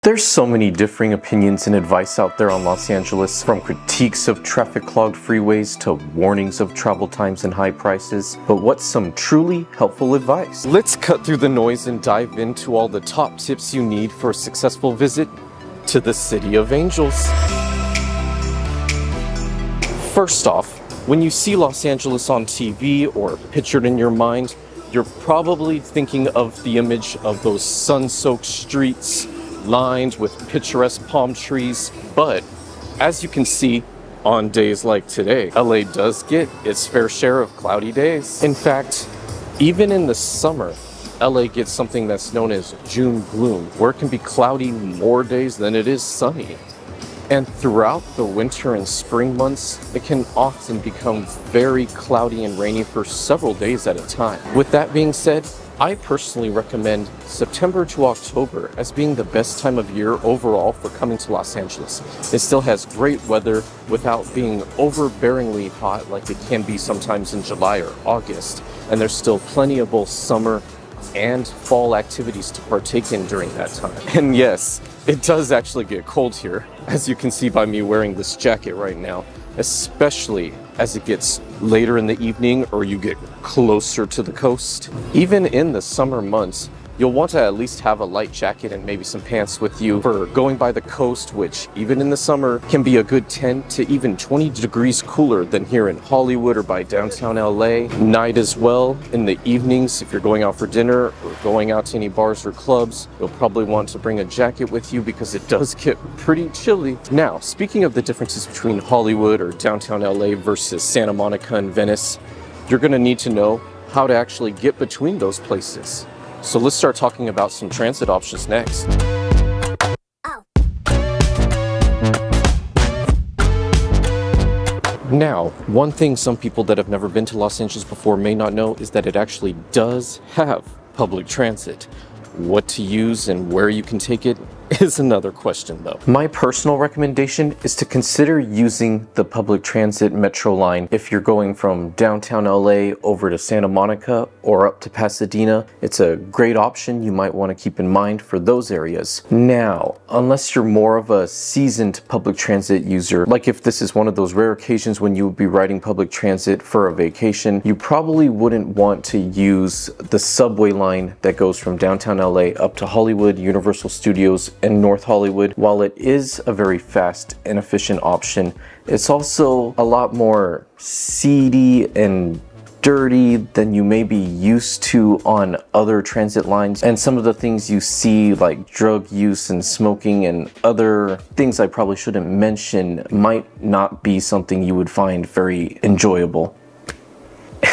There's so many differing opinions and advice out there on Los Angeles, from critiques of traffic-clogged freeways to warnings of travel times and high prices. But what's some truly helpful advice? Let's cut through the noise and dive into all the top tips you need for a successful visit to the City of Angels. First off, when you see Los Angeles on TV or pictured in your mind, you're probably thinking of the image of those sun-soaked streets lined with picturesque palm trees. But as you can see, on days like today, LA does get its fair share of cloudy days. In fact, even in the summer, LA gets something that's known as June gloom, where it can be cloudy more days than it is sunny. And throughout the winter and spring months, it can often become very cloudy and rainy for several days at a time. With that being said, I personally recommend September to October as being the best time of year overall for coming to Los Angeles. It still has great weather without being overbearingly hot like it can be sometimes in July or August. And there's still plenty of both summer and fall activities to partake in during that time. And yes, it does actually get cold here, as you can see by me wearing this jacket right now, especially as it gets later in the evening or you get closer to the coast. Even in the summer months, you'll want to at least have a light jacket and maybe some pants with you for going by the coast, which even in the summer can be a good 10 to even 20 degrees cooler than here in Hollywood or by downtown LA. Night as well, in the evenings, if you're going out for dinner or going out to any bars or clubs, you'll probably want to bring a jacket with you because it does get pretty chilly. Now, speaking of the differences between Hollywood or downtown LA versus Santa Monica and Venice, you're gonna need to know how to actually get between those places. So let's start talking about some transit options next. Now, one thing some people that have never been to Los Angeles before may not know is that it actually does have public transit. What to use and where you can take it is another question though. My personal recommendation is to consider using the public transit metro line if you're going from downtown LA over to Santa Monica or up to Pasadena. It's a great option you might want to keep in mind for those areas. Now, unless you're more of a seasoned public transit user, like if this is one of those rare occasions when you would be riding public transit for a vacation, you probably wouldn't want to use the subway line that goes from downtown LA up to Hollywood, Universal Studios, and North Hollywood. While it is a very fast and efficient option, it's also a lot more seedy and dirty than you may be used to on other transit lines. And some of the things you see, like drug use and smoking and other things I probably shouldn't mention, might not be something you would find very enjoyable.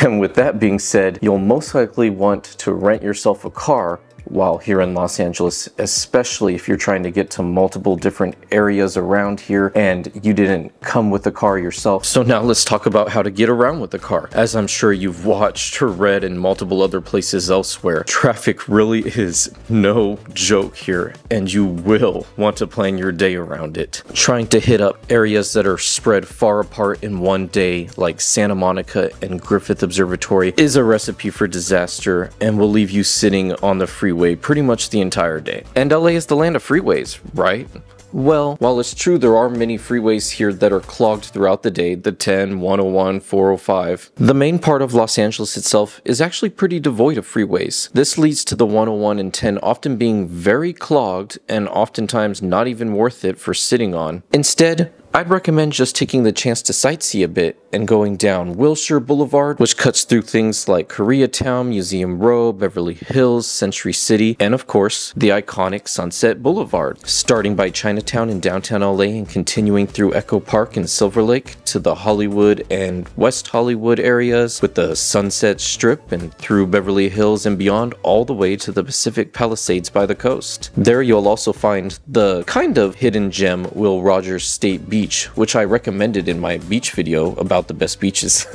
And with that being said, you'll most likely want to rent yourself a car while here in Los Angeles, especially if you're trying to get to multiple different areas around here and you didn't come with a car yourself. So now let's talk about how to get around with the car. As I'm sure you've watched or read in multiple other places elsewhere, traffic really is no joke here, and you will want to plan your day around it. Trying to hit up areas that are spread far apart in one day, like Santa Monica and Griffith Observatory, is a recipe for disaster and will leave you sitting on the freeway pretty much the entire day. And LA is the land of freeways, right? Well, while it's true there are many freeways here that are clogged throughout the day, the 10, 101, 405, the main part of Los Angeles itself is actually pretty devoid of freeways. This leads to the 101 and 10 often being very clogged and oftentimes not even worth it for sitting on. Instead, I'd recommend just taking the chance to sightsee a bit and going down Wilshire Boulevard, which cuts through things like Koreatown, Museum Row, Beverly Hills, Century City, and of course, the iconic Sunset Boulevard. Starting by Chinatown in downtown LA and continuing through Echo Park and Silver Lake to the Hollywood and West Hollywood areas with the Sunset Strip and through Beverly Hills and beyond all the way to the Pacific Palisades by the coast. There you'll also find the kind of hidden gem Will Rogers State Beach, which I recommended in my beach video about without the best beaches.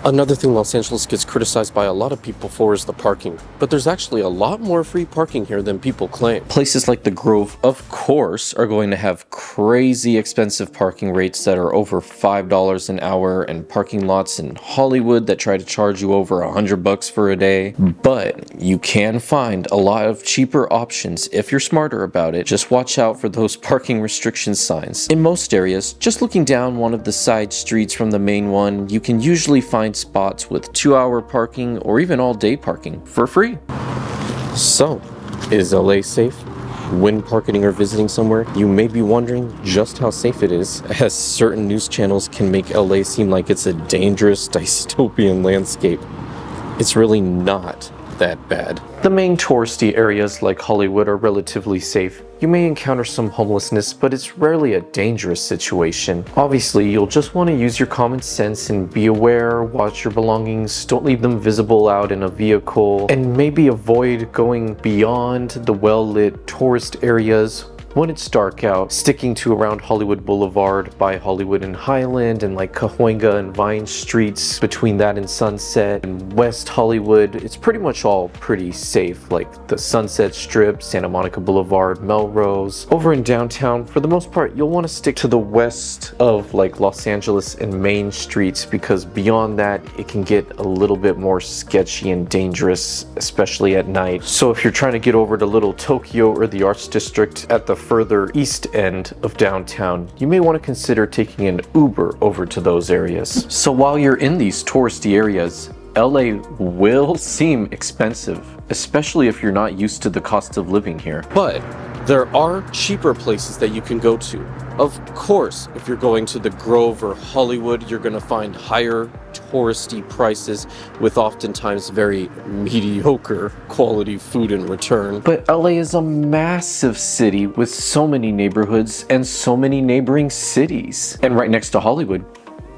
Another thing Los Angeles gets criticized by a lot of people for is the parking, but there's actually a lot more free parking here than people claim. Places like the Grove, of course, are going to have crazy expensive parking rates that are over $5 an hour, and parking lots in Hollywood that try to charge you over $100 for a day. But you can find a lot of cheaper options if you're smarter about it. Just watch out for those parking restriction signs. In most areas, just looking down one of the side streets from the main one, you can usually find spots with 2-hour parking or even all-day parking for free. So, is LA safe? When parking or visiting somewhere, you may be wondering just how safe it is, as certain news channels can make LA seem like it's a dangerous dystopian landscape. It's really not that bad. The main touristy areas like Hollywood are relatively safe. You may encounter some homelessness, but it's rarely a dangerous situation. Obviously, you'll just want to use your common sense and be aware, watch your belongings, don't leave them visible out in a vehicle, and maybe avoid going beyond the well-lit tourist areas when it's dark out, sticking to around Hollywood Boulevard by Hollywood and Highland, and like Cahuenga and Vine Streets between that and Sunset, and West Hollywood. It's pretty much all pretty safe, like the Sunset Strip, Santa Monica Boulevard, Melrose. Over in downtown, for the most part, you'll want to stick to the west of like Los Angeles and Main Streets, because beyond that, it can get a little bit more sketchy and dangerous, especially at night. So if you're trying to get over to Little Tokyo or the Arts District at the further east end of downtown, you may want to consider taking an Uber over to those areas. So while you're in these touristy areas, LA will seem expensive, especially if you're not used to the cost of living here. But there are cheaper places that you can go to. Of course, if you're going to the Grove or Hollywood, you're going to find higher touristy prices with oftentimes very mediocre quality food in return. But LA is a massive city with so many neighborhoods and so many neighboring cities. And right next to Hollywood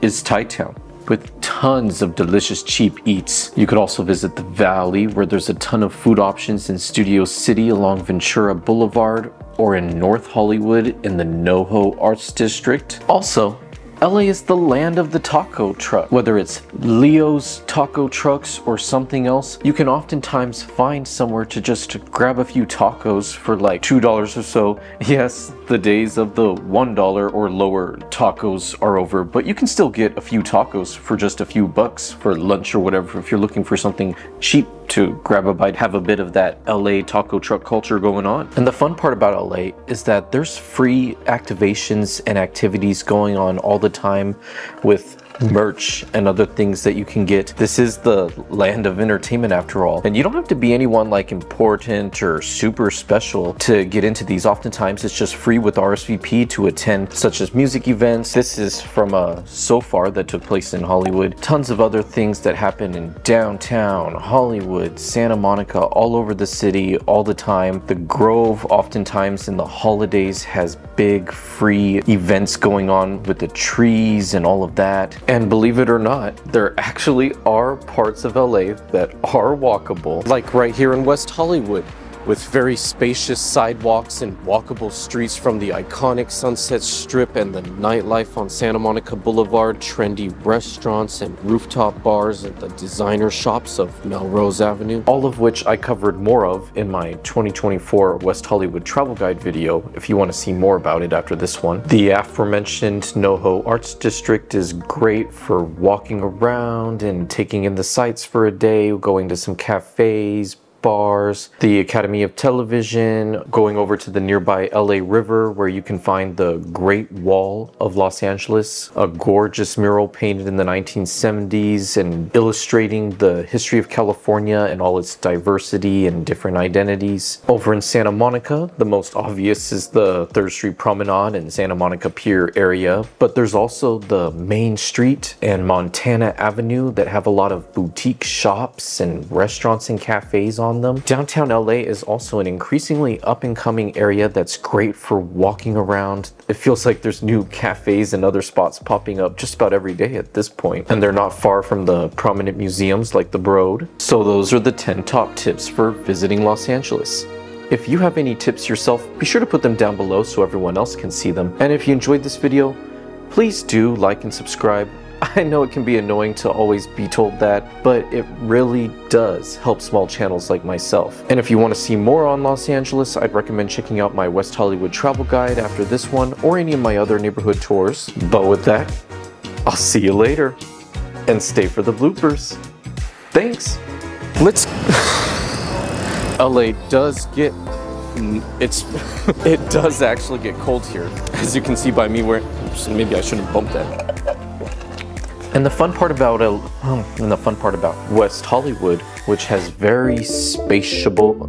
is Thai-town, with tons of delicious cheap eats. You could also visit the Valley, where there's a ton of food options in Studio City along Ventura Boulevard, or in North Hollywood in the NoHo Arts District. Also, LA is the land of the taco truck. Whether it's Leo's taco trucks or something else, you can oftentimes find somewhere to just grab a few tacos for like $2 or so. Yes, the days of the $1 or lower tacos are over, but you can still get a few tacos for just a few bucks for lunch or whatever if you're looking for something cheap to grab a bite, have a bit of that LA taco truck culture going on. And the fun part about LA is that there's free activations and activities going on all the time with merch and other things that you can get. This is the land of entertainment after all, and you don't have to be anyone like important or super special to get into these. Oftentimes it's just free with RSVP to attend, such as music events. This is from a SoFar that took place in Hollywood. Tons of other things that happen in downtown Hollywood, Santa Monica, all over the city all the time. The Grove oftentimes in the holidays has big free events going on with the trees and all of that. And believe it or not, there actually are parts of LA that are walkable, like right here in West Hollywood, with very spacious sidewalks and walkable streets from the iconic Sunset Strip and the nightlife on Santa Monica Boulevard, trendy restaurants and rooftop bars and the designer shops of Melrose Avenue, all of which I covered more of in my 2024 West Hollywood travel guide video if you want to see more about it after this one. The aforementioned NoHo Arts District is great for walking around and taking in the sights for a day, going to some cafes, bars, the Academy of Television, going over to the nearby LA River where you can find the Great Wall of Los Angeles, a gorgeous mural painted in the 1970s and illustrating the history of California and all its diversity and different identities. Over in Santa Monica, the most obvious is the 3rd Street Promenade and Santa Monica Pier area, but there's also the Main Street and Montana Avenue that have a lot of boutique shops and restaurants and cafes on them. Downtown LA is also an increasingly up-and-coming area that's great for walking around. It feels like there's new cafes and other spots popping up just about every day at this point, and they're not far from the prominent museums like the Broad. So those are the 10 top tips for visiting Los Angeles. If you have any tips yourself, be sure to put them down below so everyone else can see them. And if you enjoyed this video, please do like and subscribe. I know it can be annoying to always be told that, but it really does help small channels like myself. And if you want to see more on Los Angeles, I'd recommend checking out my West Hollywood travel guide after this one, or any of my other neighborhood tours. But with that, I'll see you later, and stay for the bloopers. Thanks. LA does get, it does actually get cold here, as you can see by me wearing, maybe I shouldn't bump that. And the fun part about West Hollywood, which has very spatiable